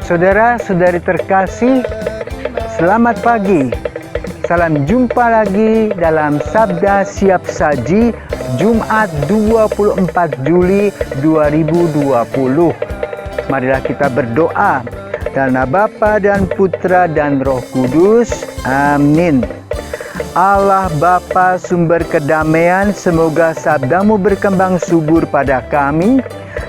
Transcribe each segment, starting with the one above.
Saudara-saudari terkasih, selamat pagi. Salam jumpa lagi dalam Sabda Siap Saji Jumat 24 Juli 2020. Marilah kita berdoa. Dalam nama Bapa dan Putra dan Roh Kudus. Amin. Allah Bapa sumber kedamaian, semoga sabdamu berkembang subur pada kami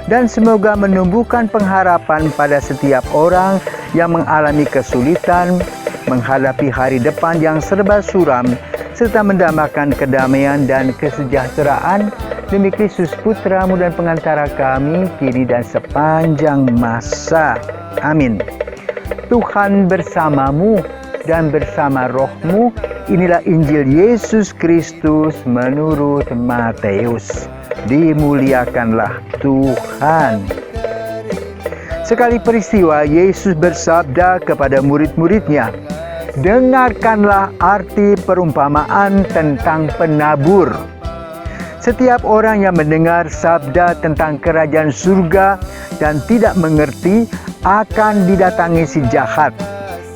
dan semoga menumbuhkan pengharapan pada setiap orang yang mengalami kesulitan, menghadapi hari depan yang serba suram, serta mendambakan kedamaian dan kesejahteraan demi Kristus Putramu dan pengantara kami, kini dan sepanjang masa. Amin. Tuhan bersamamu dan bersama rohmu. Inilah Injil Yesus Kristus menurut Matius. Dimuliakanlah Tuhan. Sekali peristiwa, Yesus bersabda kepada murid-muridnya, dengarkanlah arti perumpamaan tentang penabur. Setiap orang yang mendengar sabda tentang kerajaan surga dan tidak mengerti akan didatangi si jahat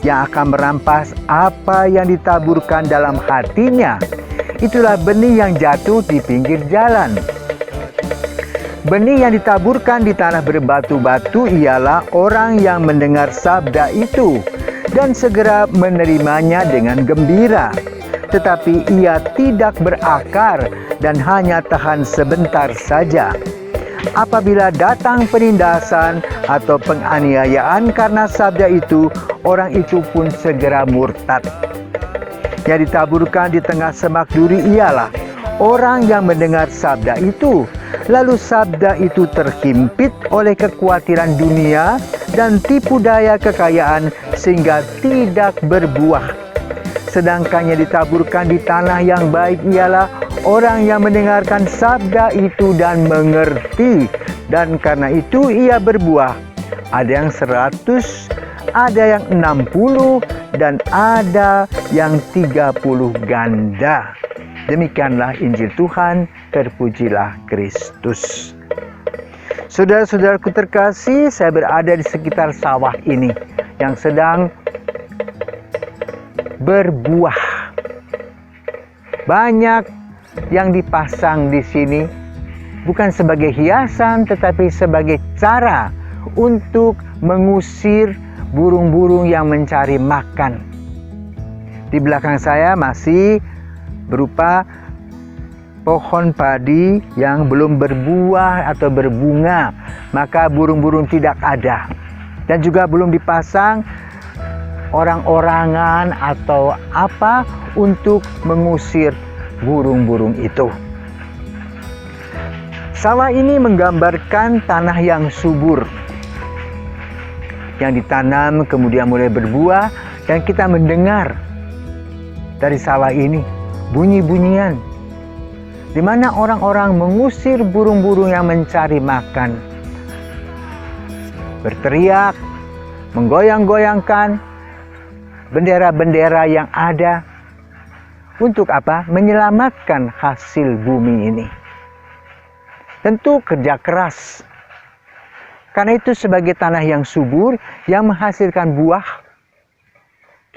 yang akan merampas apa yang ditaburkan dalam hatinya. Itulah benih yang jatuh di pinggir jalan. Benih yang ditaburkan di tanah berbatu-batu ialah orang yang mendengar sabda itu dan segera menerimanya dengan gembira. Tetapi ia tidak berakar dan hanya tahan sebentar saja. Apabila datang penindasan atau penganiayaan karena sabda itu, orang itu pun segera murtad. Yang ditaburkan di tengah semak duri ialah orang yang mendengar sabda itu, lalu sabda itu terhimpit oleh kekhawatiran dunia dan tipu daya kekayaan sehingga tidak berbuah. Sedangkan yang ditaburkan di tanah yang baik ialah orang yang mendengarkan sabda itu dan mengerti, dan karena itu ia berbuah. Ada yang 100, ada yang 60, dan ada yang 30 ganda. Demikianlah Injil Tuhan, terpujilah Kristus. Saudara-saudaraku terkasih, saya berada di sekitar sawah ini yang sedang berbuah. Banyak yang dipasang di sini bukan sebagai hiasan tetapi sebagai cara untuk mengusir burung-burung yang mencari makan. Di belakang saya masih berupa pohon padi yang belum berbuah atau berbunga, maka burung-burung tidak ada. Dan juga belum dipasang orang-orangan atau apa untuk mengusir burung-burung itu. Sawah ini menggambarkan tanah yang subur, yang ditanam kemudian mulai berbuah, dan kita mendengar dari sawah ini bunyi-bunyian di mana orang-orang mengusir burung-burung yang mencari makan, berteriak, menggoyang-goyangkan bendera-bendera yang ada. Untuk apa? Menyelamatkan hasil bumi ini. Tentu kerja keras. Karena itu sebagai tanah yang subur, yang menghasilkan buah,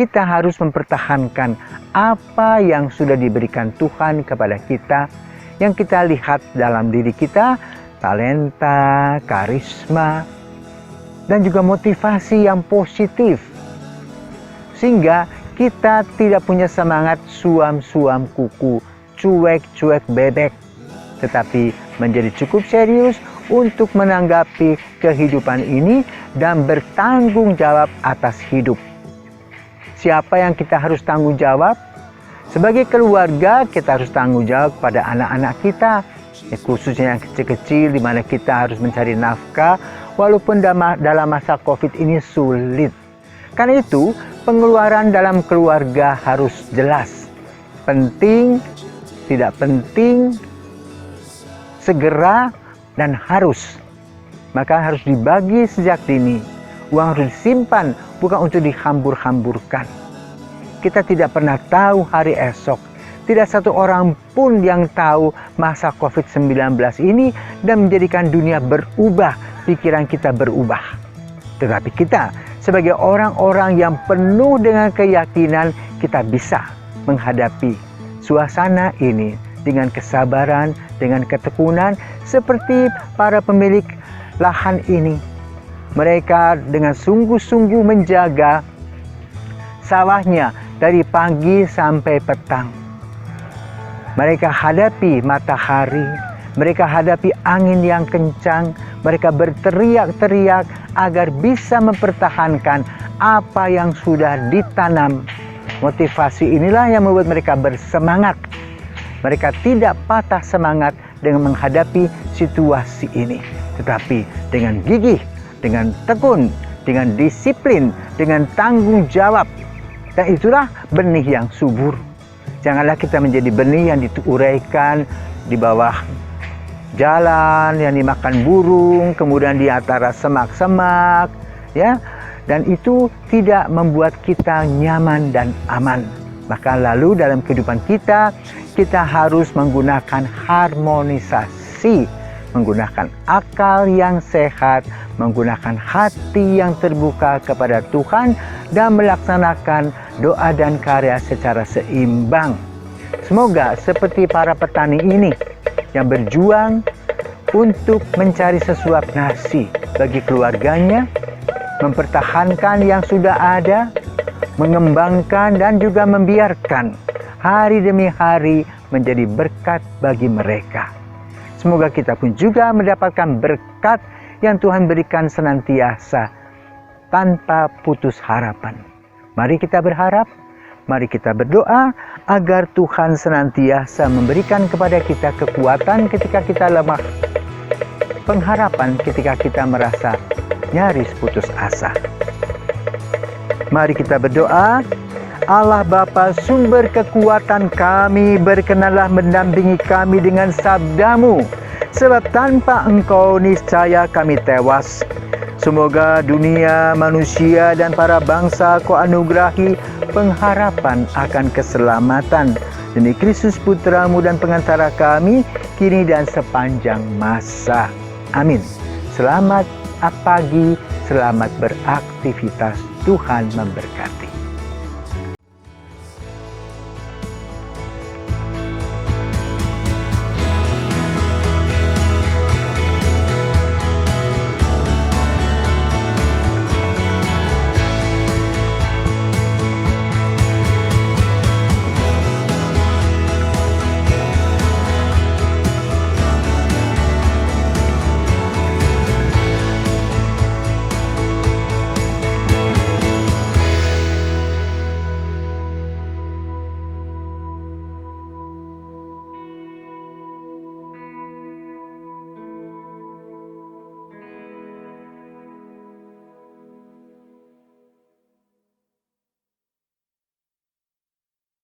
kita harus mempertahankan apa yang sudah diberikan Tuhan kepada kita, yang kita lihat dalam diri kita, talenta, karisma, dan juga motivasi yang positif. Sehingga kita tidak punya semangat suam-suam kuku, cuek-cuek bebek, tetapi menjadi cukup serius untuk menanggapi kehidupan ini dan bertanggung jawab atas hidup. Siapa yang kita harus tanggung jawab? Sebagai keluarga, kita harus tanggung jawab pada anak-anak kita, khususnya yang kecil-kecil, di mana kita harus mencari nafkah, walaupun dalam masa COVID ini sulit. Karena itu, pengeluaran dalam keluarga harus jelas. Penting, tidak penting, segera, dan harus. Maka harus dibagi sejak dini. Uang harus disimpan, bukan untuk dihambur-hamburkan. Kita tidak pernah tahu hari esok. Tidak satu orang pun yang tahu masa COVID-19 ini dan menjadikan dunia berubah, pikiran kita berubah. Tetapi kita sebagai orang-orang yang penuh dengan keyakinan, kita bisa menghadapi suasana ini dengan kesabaran, dengan ketekunan, seperti para pemilik lahan ini. Mereka dengan sungguh-sungguh menjaga sawahnya dari pagi sampai petang. Mereka hadapi matahari, mereka hadapi angin yang kencang, mereka berteriak-teriak agar bisa mempertahankan apa yang sudah ditanam. Motivasi inilah yang membuat mereka bersemangat. Mereka tidak patah semangat dengan menghadapi situasi ini, tetapi dengan gigih, dengan tekun, dengan disiplin, dengan tanggung jawab. Dan itulah benih yang subur. Janganlah kita menjadi benih yang diuraikan di bawah jalan, yang dimakan burung, kemudian di antara semak-semak, ya. Dan itu tidak membuat kita nyaman dan aman. Maka lalu dalam kehidupan kita harus menggunakan harmonisasi, menggunakan akal yang sehat, menggunakan hati yang terbuka kepada Tuhan, dan melaksanakan doa dan karya secara seimbang. Semoga seperti para petani ini yang berjuang untuk mencari sesuap nasi bagi keluarganya, mempertahankan yang sudah ada, mengembangkan dan juga membiarkan hari demi hari menjadi berkat bagi mereka. Semoga kita pun juga mendapatkan berkat yang Tuhan berikan senantiasa tanpa putus harapan. Mari kita berharap, mari kita berdoa agar Tuhan senantiasa memberikan kepada kita kekuatan ketika kita lemah, pengharapan ketika kita merasa nyaris putus asa. Mari kita berdoa. Allah Bapa, sumber kekuatan kami, berkenanlah mendampingi kami dengan sabda-Mu, sebab tanpa Engkau niscaya kami tewas. Semoga dunia, manusia, dan para bangsa Kau anugerahi pengharapan akan keselamatan demi Kristus Putra-Mu dan pengantara kami, kini dan sepanjang masa. Amin. Selamat pagi, selamat beraktivitas. Tuhan memberkati.